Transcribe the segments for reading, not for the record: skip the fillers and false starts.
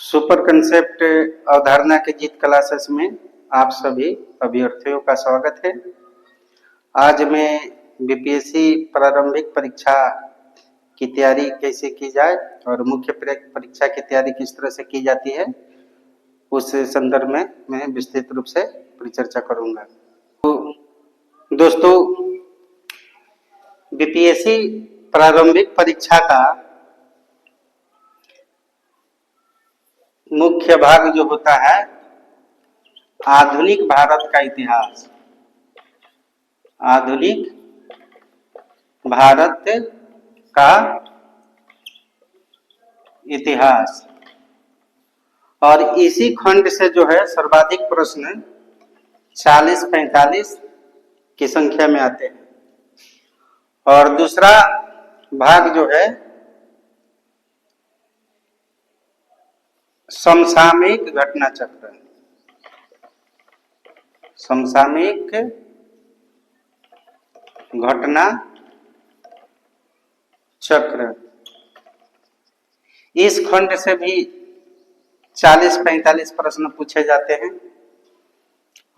Super concept अवधारणा के जीत classes में आप सभी अभ्यर्थियों का स्वागत है। आज मैं बीपीएससी प्रारंभिक परीक्षा की तैयारी कैसे की जाए और मुख्य परीक्षा की तैयारी किस तरह से की जाती है उस संदर्भ में मैं विस्तृत रूप से परिचर्चा करूंगा। तो दोस्तों, बीपीएससी प्रारंभिक परीक्षा का मुख्य भाग जो होता है आधुनिक भारत का इतिहास। आधुनिक भारत का इतिहास और इसी खंड से जो है सर्वाधिक प्रश्न 40-45 की संख्या में आते हैं। और दूसरा भाग जो है समसामयिक घटना चक्र। समसामयिक घटना चक्र, इस खंड से भी 40-45 प्रश्न पूछे जाते हैं।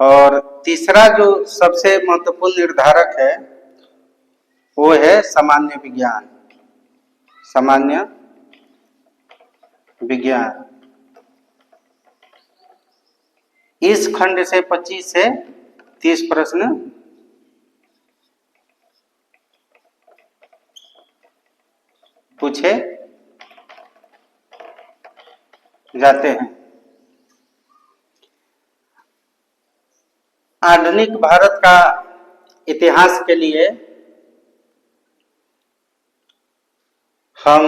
और तीसरा जो सबसे महत्वपूर्ण निर्धारक है वो है सामान्य विज्ञान। सामान्य विज्ञान, इस खंड से 25 से 30 प्रश्न पूछे जाते हैं। आधुनिक भारत का इतिहास के लिए हम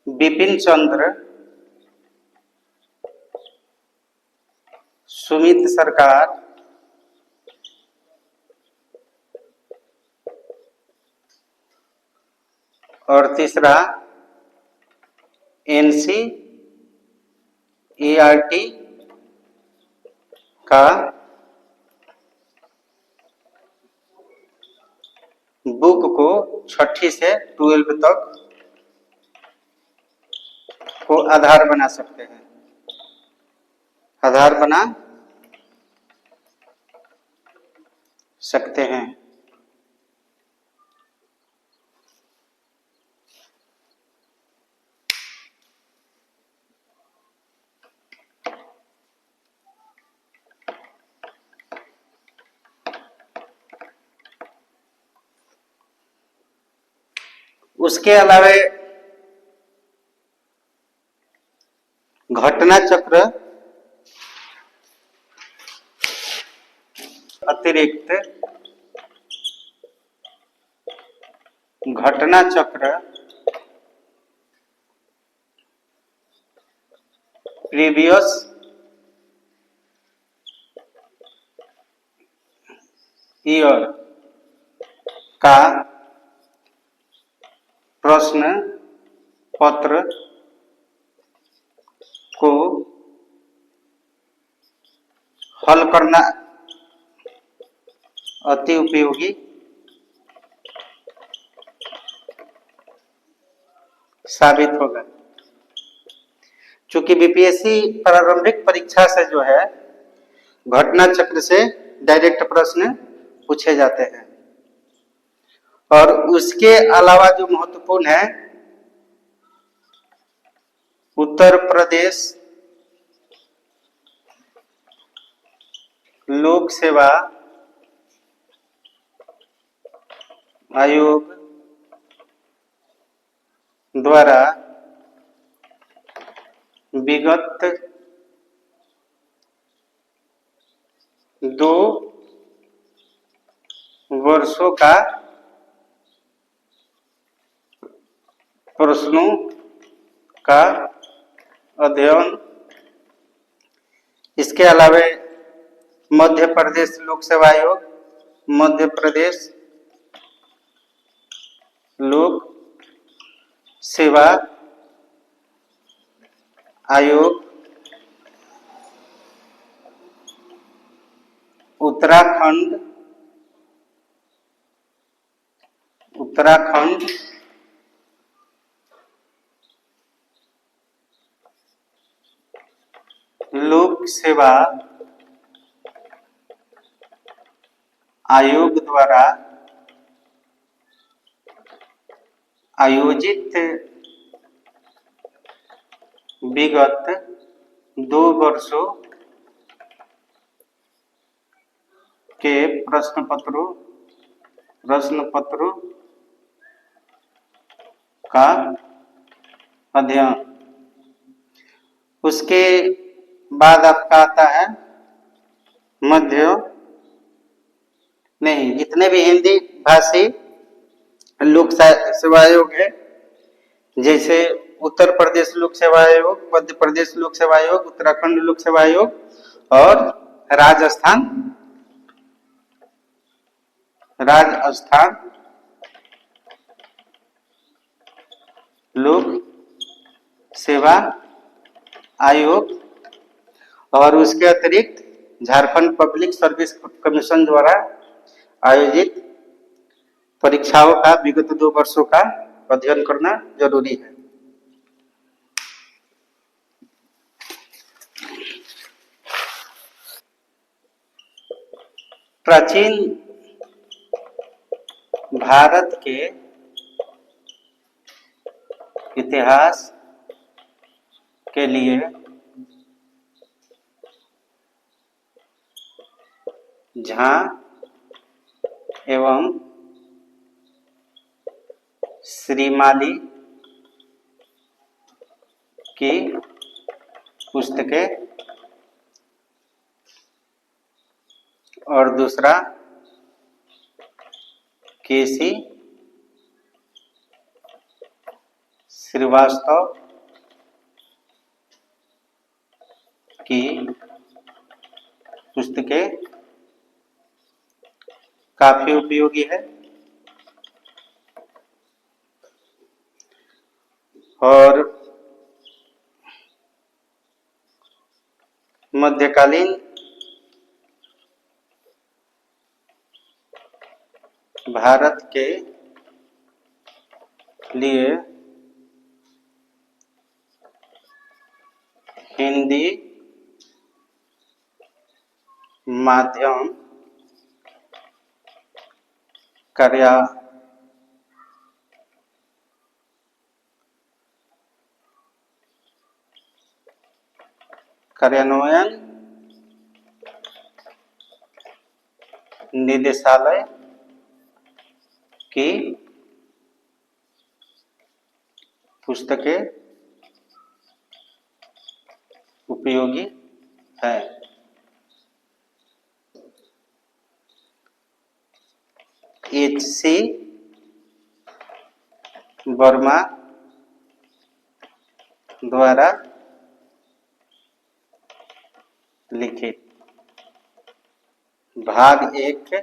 बिपिन चंद्र, सुमित सरकार, और तीसरा एनसीईआरटी का बुक को 6ठी से 12 तक को आधार बना सकते हैं। आधार बना सकते हैं। उसके अलावे घटना चक्र अतिरिक्त घटना चक्र प्रीवियस ईयर का प्रश्न पत्र को हल करना अति उपयोगी साबित होगा। चूंकि बीपीएससी प्रारंभिक परीक्षा से जो है घटना चक्र से डायरेक्ट प्रश्न पूछे जाते हैं। और उसके अलावा जो महत्वपूर्ण है उत्तर प्रदेश लोक सेवा आयोग द्वारा विगत 2 वर्षों का प्रश्नों का अध्ययन। इसके अलावा मध्य प्रदेश लोक सेवा आयोग, मध्य प्रदेश लोक सेवा आयोग, उत्तराखंड लोक सेवा आयोग द्वारा आयोजित विगत 2 वर्षों के प्रश्न पत्रों का अध्ययन। उसके बाद आपका आता है मध्य नहीं, जितने भी हिंदी भाषी लोक सेवा आयोग है, जैसे उत्तर प्रदेश लोक सेवा आयोग, मध्य प्रदेश लोक सेवा आयोग, उत्तराखंड लोक सेवा आयोग और राजस्थान लोक सेवा आयोग और उसके अतिरिक्त झारखंड पब्लिक सर्विस कमीशन द्वारा आयोजित परीक्षाओं का विगत 2 वर्षों का अध्ययन करना जरूरी है। प्राचीन भारत के इतिहास के लिए झा एवं श्रीमाली की पुस्तकें और दूसरा केसी श्रीवास्तव की पुस्तकें काफी उपयोगी है और मध्यकालीन भारत के लिए हिंदी माध्यम कार्यान्वयन निदेशालय की पुस्तकें उपयोगी है। H.C. वर्मा द्वारा लिखित भाग 1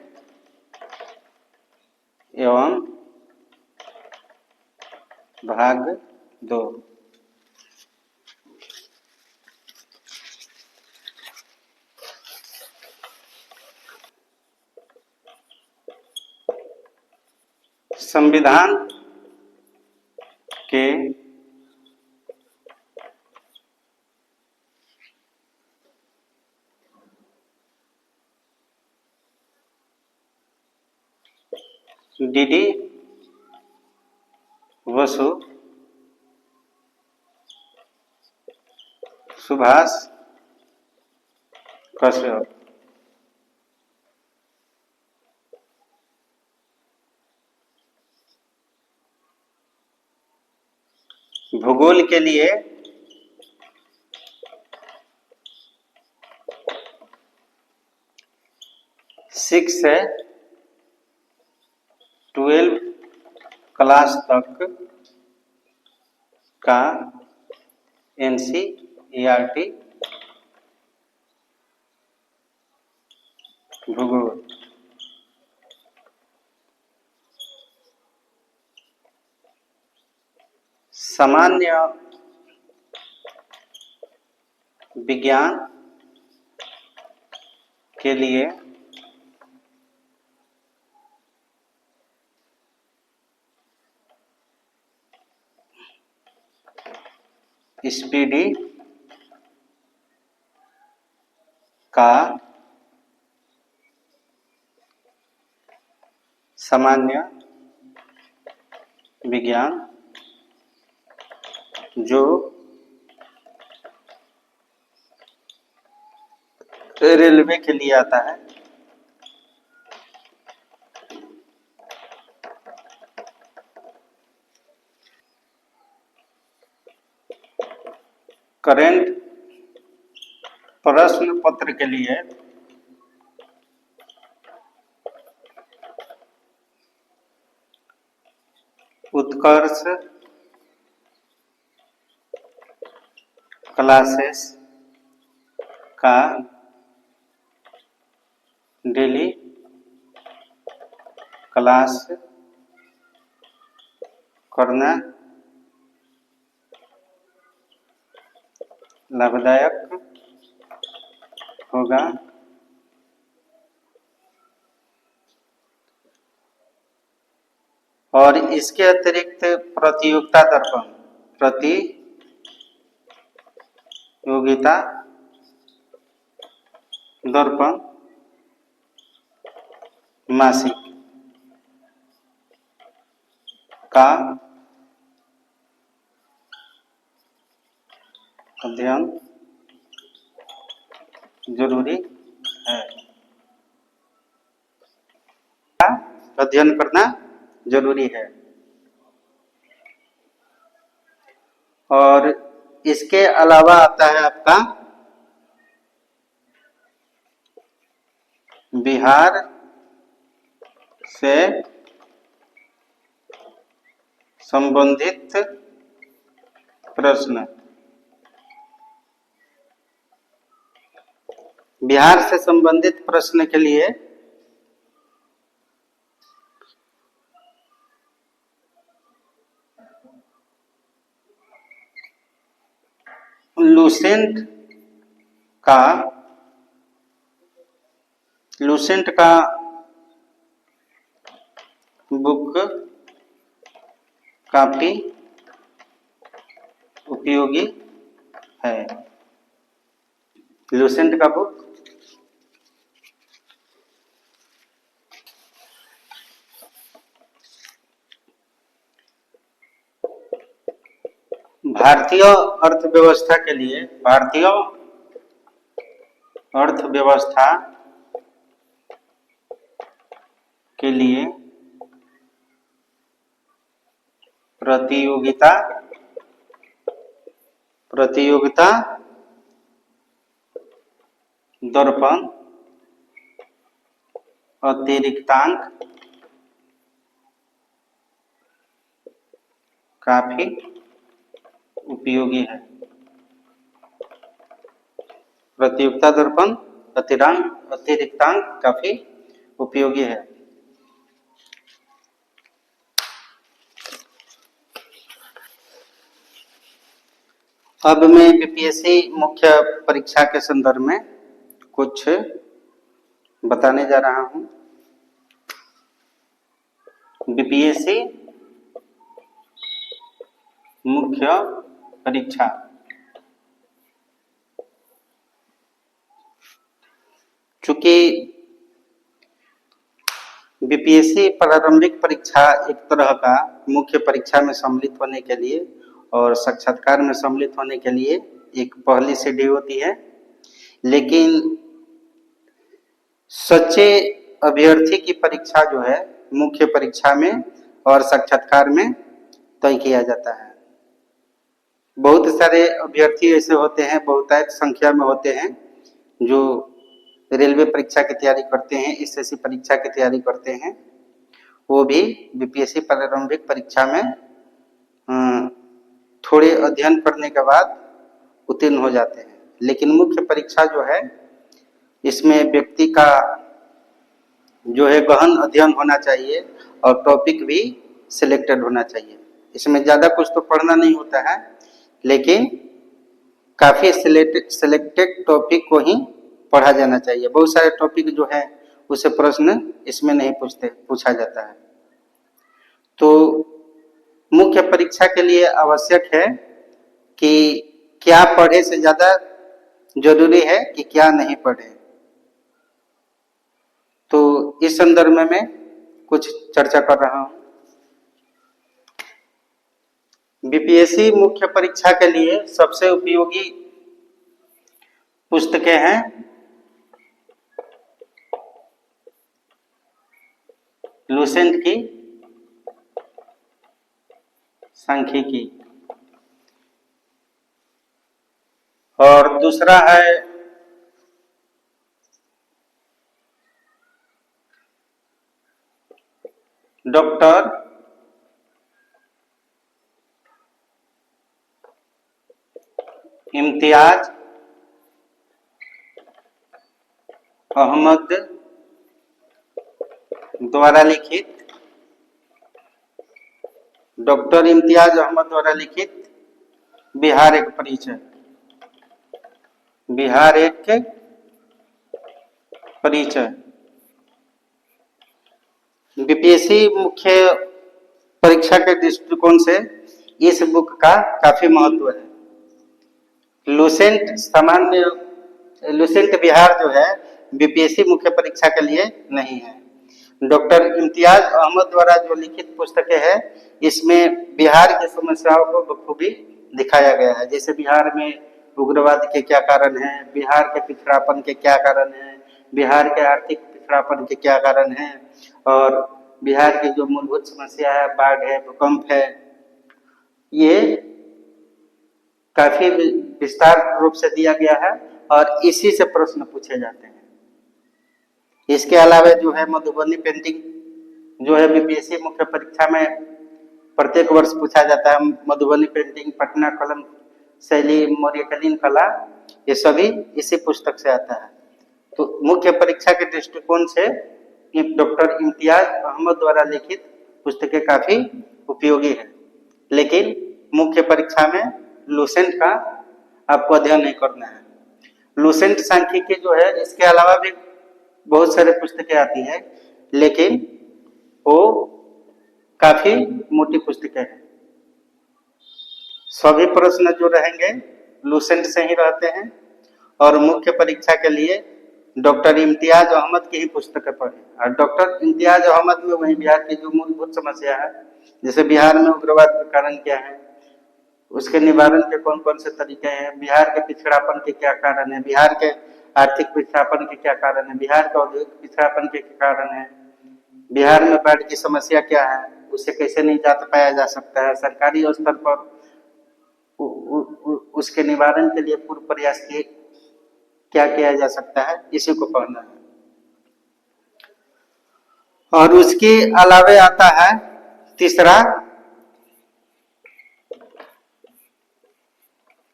एवं भाग 2। संविधान के डी बसु, सुभाष कश्यप भूगोल के लिए सिक्स से 12 क्लास तक का NCERT भूगोल। सामान्य विज्ञान के लिए स्पीडी सामान्य विज्ञान जो रेलवे के लिए आता है। करंट प्रश्न पत्र के लिए उत्कर्ष क्लासेस का डेली क्लास करना लाभदायक होगा। और इसके अतिरिक्त प्रतियोगिता दर्पण मासिक का अध्ययन जरूरी है। अध्ययन करना जरूरी है। और इसके अलावा आता है आपका बिहार से संबंधित प्रश्न। बिहार से संबंधित प्रश्न के लिए लूसेंट का बुक काफी उपयोगी है। लूसेंट का बुक भारतीय अर्थव्यवस्था के लिए प्रतियोगिता दर्पण अतिरिक्तांक काफी उपयोगी है। प्रतियोगिता दर्पण अतिरिक्तांक काफी उपयोगी है। अब मैं बीपीएससी मुख्य परीक्षा के संदर्भ में कुछ बताने जा रहा हूं। बीपीएससी मुख्य परीक्षा चूंकि बीपीएससी प्रारंभिक परीक्षा एक तरह का मुख्य परीक्षा में सम्मिलित होने के लिए और साक्षात्कार में सम्मिलित होने के लिए एक पहली सीढ़ी होती है, लेकिन सच्चे अभ्यर्थी की परीक्षा जो है मुख्य परीक्षा में और साक्षात्कार में तय किया जाता है। बहुत सारे अभ्यर्थी ऐसे होते हैं, बहुतायत संख्या में होते हैं, जो रेलवे परीक्षा की तैयारी करते हैं, एसएससी परीक्षा की तैयारी करते हैं। वो भी बीपीएससी प्रारंभिक परीक्षा में थोड़े अध्ययन करने के बाद उत्तीर्ण हो जाते हैं। लेकिन मुख्य परीक्षा जो है इसमें व्यक्ति का जो है गहन अध्ययन होना चाहिए और टॉपिक भी सिलेक्टेड होना चाहिए। इसमें ज़्यादा कुछ तो पढ़ना नहीं होता है, लेकिन काफ़ी सिलेक्टेड टॉपिक को ही पढ़ा जाना चाहिए। बहुत सारे टॉपिक जो है उसे प्रश्न इसमें नहीं पूछा जाता है। तो मुख्य परीक्षा के लिए आवश्यक है कि क्या पढ़े से ज़्यादा जरूरी है कि क्या नहीं पढ़े। तो इस संदर्भ में कुछ चर्चा कर रहा हूं। बीपीएससी मुख्य परीक्षा के लिए सबसे उपयोगी पुस्तकें हैं लुसेंट की सांख्यिकी, और दूसरा है डॉक्टर इम्तियाज अहमद द्वारा लिखित, डॉक्टर इम्तियाज अहमद द्वारा लिखित बिहार एक परिचय, बिहार एक परिचय। बीपीएससी मुख्य परीक्षा के दृष्टिकोण से इस बुक का काफी महत्व है। लुसेंट बिहार जो है बीपीएससी मुख्य परीक्षा के लिए नहीं है। डॉक्टर इम्तियाज अहमद द्वारा जो लिखित पुस्तकें है इसमें बिहार की समस्याओं को बखूबी दिखाया गया है। जैसे बिहार में उग्रवाद के क्या कारण हैं, बिहार के पिछड़ापन के क्या कारण हैं, बिहार के आर्थिक पिछड़ापन के क्या कारण हैं, और बिहार की जो मूलभूत समस्या है, बाढ़ है, भूकंप है, ये काफी विस्तार रूप से दिया गया है और इसी से प्रश्न पूछे जाते हैं। इसके अलावा जो है मधुबनी पेंटिंग जो है बीपीएससी मुख्य परीक्षा में प्रत्येक वर्ष पूछा जाता है। मधुबनी पेंटिंग, पटना कलम शैली, मौर्यकालीन कला, ये सभी इसी पुस्तक से आता है। तो मुख्य परीक्षा के दृष्टिकोण से डॉक्टर इम्तियाज अहमद द्वारा लिखित पुस्तकें काफी उपयोगी है, लेकिन मुख्य परीक्षा में लुसेंट का आपको अध्ययन नहीं करना है। लुसेंट सांख्यिकी जो है इसके अलावा भी बहुत सारे पुस्तकें आती है, लेकिन वो काफी मोटी पुस्तकें हैं। सभी प्रश्न जो रहेंगे लुसेंट से ही रहते हैं, और मुख्य परीक्षा के लिए डॉक्टर इम्तियाज अहमद की ही पुस्तकें पढ़ें। और डॉक्टर इम्तियाज अहमद में वही बिहार की जो मूलभूत समस्या है, जैसे बिहार में उग्रवाद के कारण क्या है, उसके निवारण के कौन कौन से तरीके हैं, बिहार के पिछड़ापन के क्या कारण है, बिहार के आर्थिक पिछड़ापन के क्या कारण है, बिहार का औद्योगिक पिछड़ापन के क्या कारण है, बिहार में बाढ़ की समस्या क्या है, उसे कैसे निजात पाया जा सकता है, सरकारी स्तर पर उसके निवारण के लिए पूर्व प्रयास किए क्या किया जा सकता है, इसी को पढ़ना है। और उसके अलावे आता है तीसरा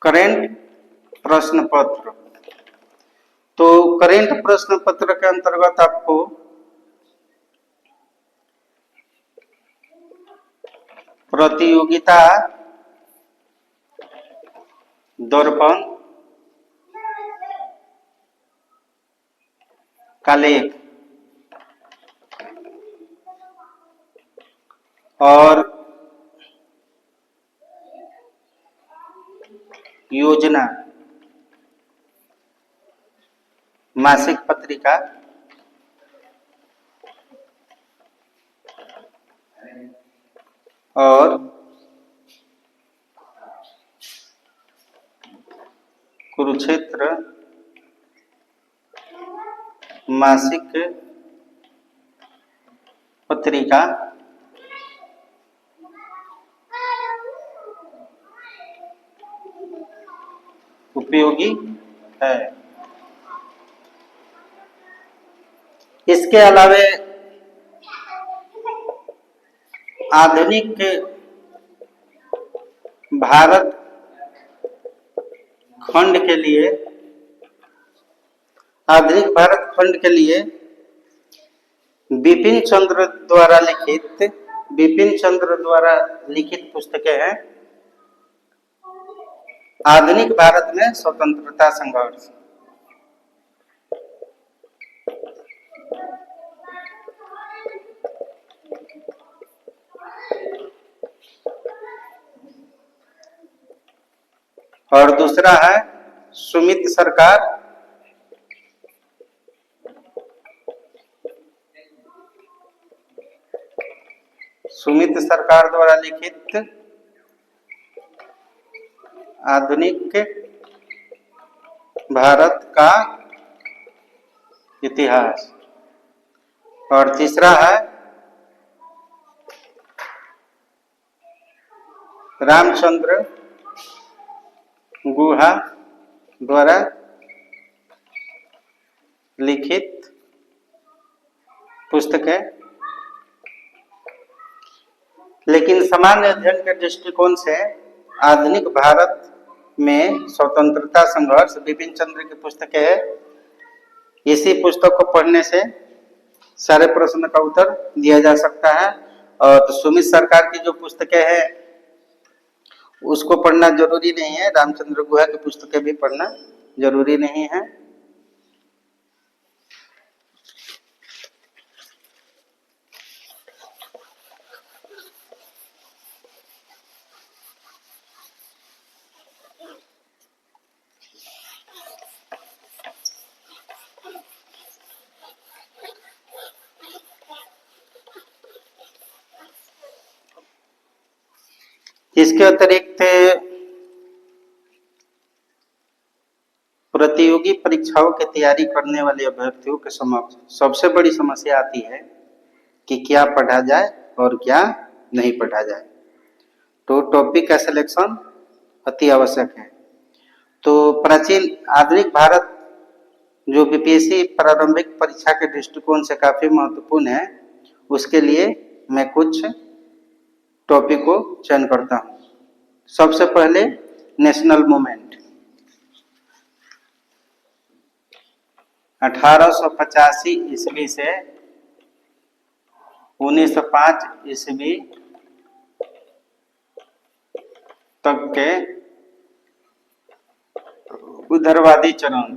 करेंट प्रश्न पत्र। तो करेंट प्रश्न पत्र के अंतर्गत आपको प्रतियोगिता दर्पण का लेख और योजना मासिक पत्रिका और कुरुक्षेत्र मासिक पत्रिका उपयोगी है। इसके अलावा आधुनिक भारत खंड के लिए बिपिन चंद्र द्वारा लिखित पुस्तकें हैं आधुनिक भारत में स्वतंत्रता संघर्ष। और दूसरा है सुमित सरकार केंद्र सरकार द्वारा लिखित आधुनिक भारत का इतिहास। और तीसरा है रामचंद्र गुहा द्वारा लिखित पुस्तक है। लेकिन सामान्य अध्ययन के दृष्टिकोण से आधुनिक भारत में स्वतंत्रता संघर्ष बिपिन चंद्र की पुस्तकें है। इसी पुस्तक को पढ़ने से सारे प्रश्न का उत्तर दिया जा सकता है। और सुमित सरकार की जो पुस्तकें हैं उसको पढ़ना जरूरी नहीं है, रामचंद्र गुहा की पुस्तकें भी पढ़ना जरूरी नहीं है। इसके अतिरिक्त प्रतियोगी परीक्षाओं की तैयारी करने वाले अभ्यर्थियों के समक्ष सबसे बड़ी समस्या आती है कि क्या पढ़ा जाए और क्या नहीं पढ़ा जाए। तो टॉपिक का सिलेक्शन अति आवश्यक है। तो प्राचीन आधुनिक भारत जो बीपीएससी प्रारंभिक परीक्षा के दृष्टिकोण से काफी महत्वपूर्ण है, उसके लिए मैं कुछ टॉपिक को चयन करता हूं। सबसे पहले नेशनल मूवमेंट 1885 ईस्वी से 1905 ईस्वी तक के उदारवादी चरण।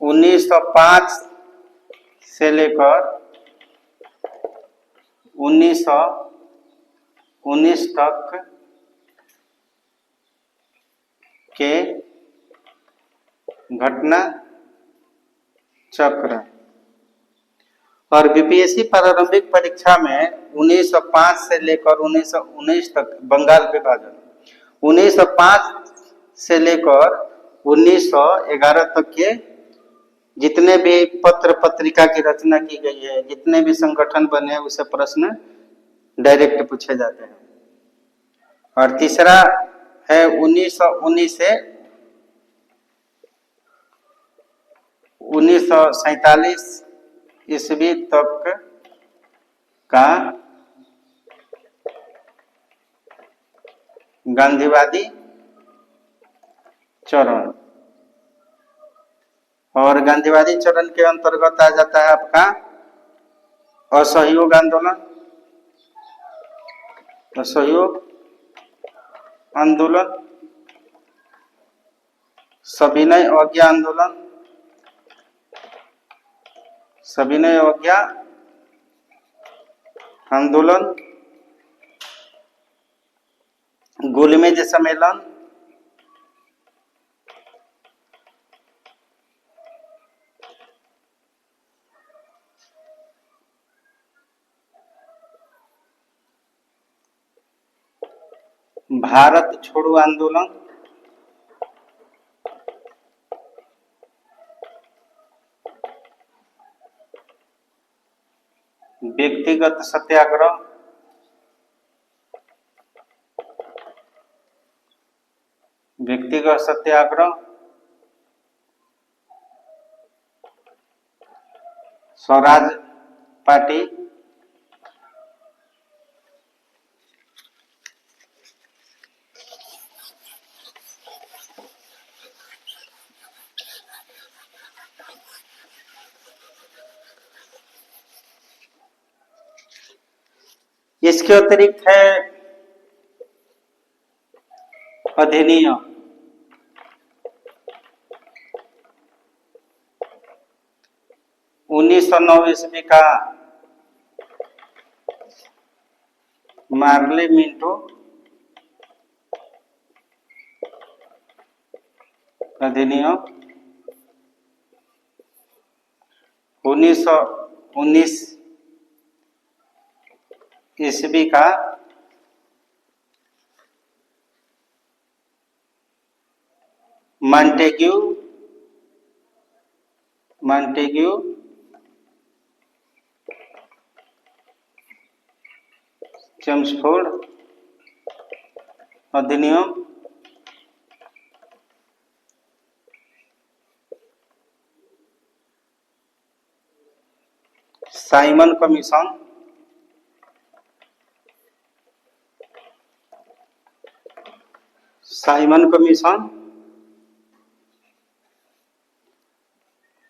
1905 से लेकर 1919 तक के घटना चक्र। और बीपीएससी प्रारंभिक परीक्षा में 1905 से लेकर 1919 तक बंगाल विभाजन, 1905 से लेकर 1911 तक के जितने भी पत्र पत्रिका की रचना की गई है, जितने भी संगठन बने हैं, उसे प्रश्न डायरेक्ट पूछे जाते हैं। और तीसरा है 1919 से 1947 ईस्वी तक का गांधीवादी चरण। और गांधीवादी चरण के अंतर्गत आ जाता है आपका असहयोग आंदोलन, असहयोग आंदोलन, सविनय अवज्ञा आंदोलन, सविनय अवज्ञा आंदोलन, गोलमेज सम्मेलन, भारत छोड़ो आंदोलन, व्यक्तिगत सत्याग्रह, व्यक्तिगत सत्याग्रह, स्वराज पार्टी, इसके अतिरिक्त है अधिनियम 1909 ईस्वी का मार्ले मिंटो अधिनियम, 1919 ईस्वी का मॉन्टेग्यू चेम्सफोर्ड अधिनियम साइमन कमीशन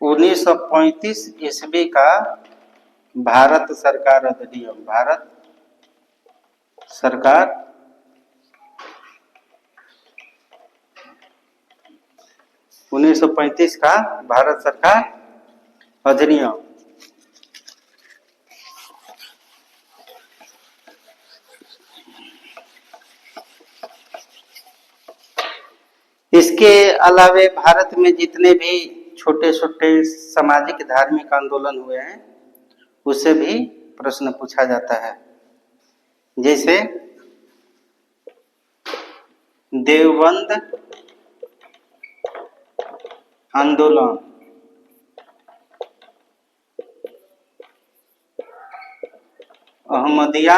1935 ईस्वी का भारत सरकार अधिनियम 1935 का भारत सरकार अधिनियम। इसके अलावे भारत में जितने भी छोटे छोटे सामाजिक धार्मिक आंदोलन हुए हैं उससे भी प्रश्न पूछा जाता है, जैसे देवबंद आंदोलन, अहमदिया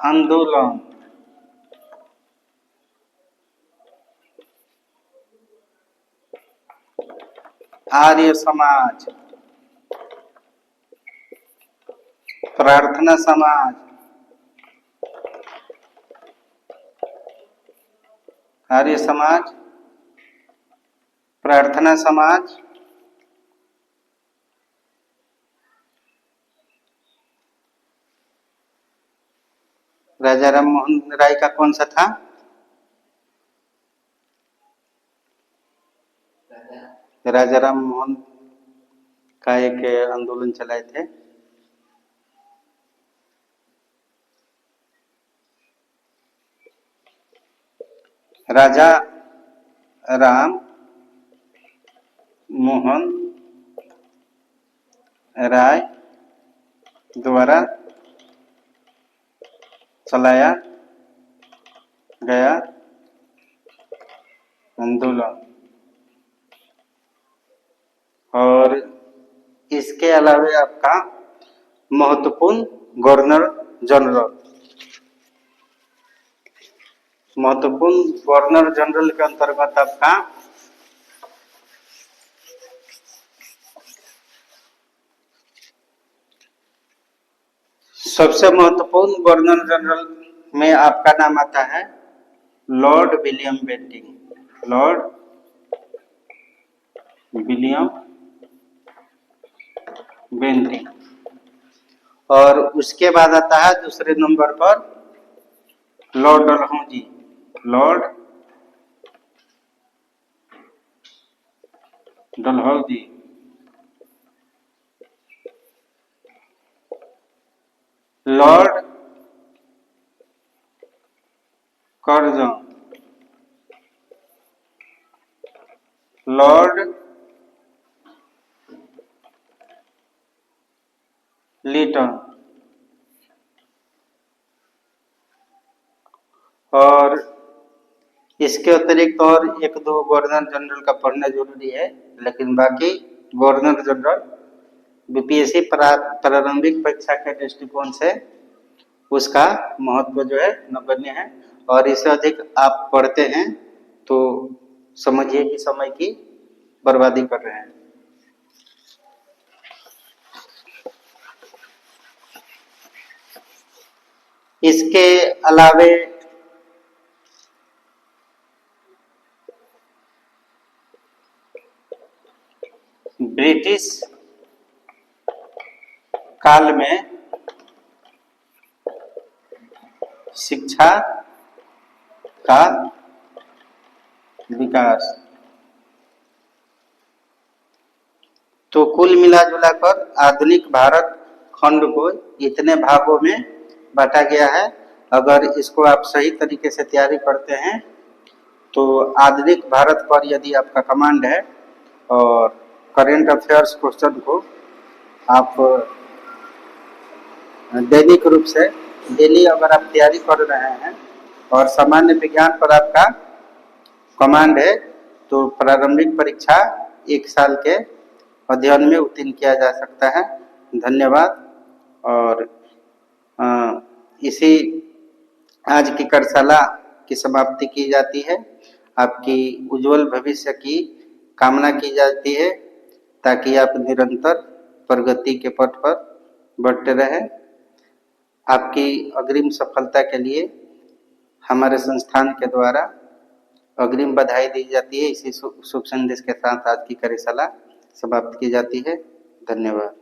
आंदोलन, आर्य समाज, प्रार्थना समाज, आर्य समाज, प्रार्थना समाज, राजा राम मोहन राय का कौन सा था? राजा राम मोहन का एक आंदोलन चलाए थे। राजा राम मोहन राय द्वारा चलाया गया आंदोलन। और इसके अलावा आपका महत्वपूर्ण गवर्नर जनरल के अंतर्गत आपका सबसे महत्वपूर्ण गवर्नर जनरल में आपका नाम आता है लॉर्ड विलियम बेंटिंक। और उसके बाद आता है दूसरे नंबर पर Lord Dalhousie. Lord Curzon, Lord Lytton. और इसके अतिरिक्त और एक दो गवर्नर जनरल का पढ़ना जरूरी है, लेकिन बाकी गवर्नर जनरल बीपीएससी प्रारंभिक परीक्षा के दृष्टिकोण से उसका महत्व जो है नगण्य है। और इससे अधिक आप पढ़ते हैं तो समझिए कि समय की बर्बादी कर रहे हैं। इसके अलावे ब्रिटिश काल में शिक्षा का विकास, तो कुल मिलाजुला कर आधुनिक भारत खंड को इतने भागों में बांटा गया है। अगर इसको आप सही तरीके से तैयारी करते हैं तो आधुनिक भारत पर यदि आपका कमांड है और करेंट अफेयर्स क्वेश्चन को आप दैनिक रूप से डेली अगर आप तैयारी कर रहे हैं और सामान्य विज्ञान पर आपका कमांड है तो प्रारंभिक परीक्षा 1 साल के अध्ययन में उत्तीर्ण किया जा सकता है। धन्यवाद। और इसी आज की कार्यशाला की समाप्ति की जाती है। आपकी उज्जवल भविष्य की कामना की जाती है ताकि आप निरंतर प्रगति के पथ पर बढ़ते रहें। आपकी अग्रिम सफलता के लिए हमारे संस्थान के द्वारा अग्रिम बधाई दी जाती है। इसी शुभ संदेश के साथ आज की कार्यशाला समाप्त की जाती है। धन्यवाद।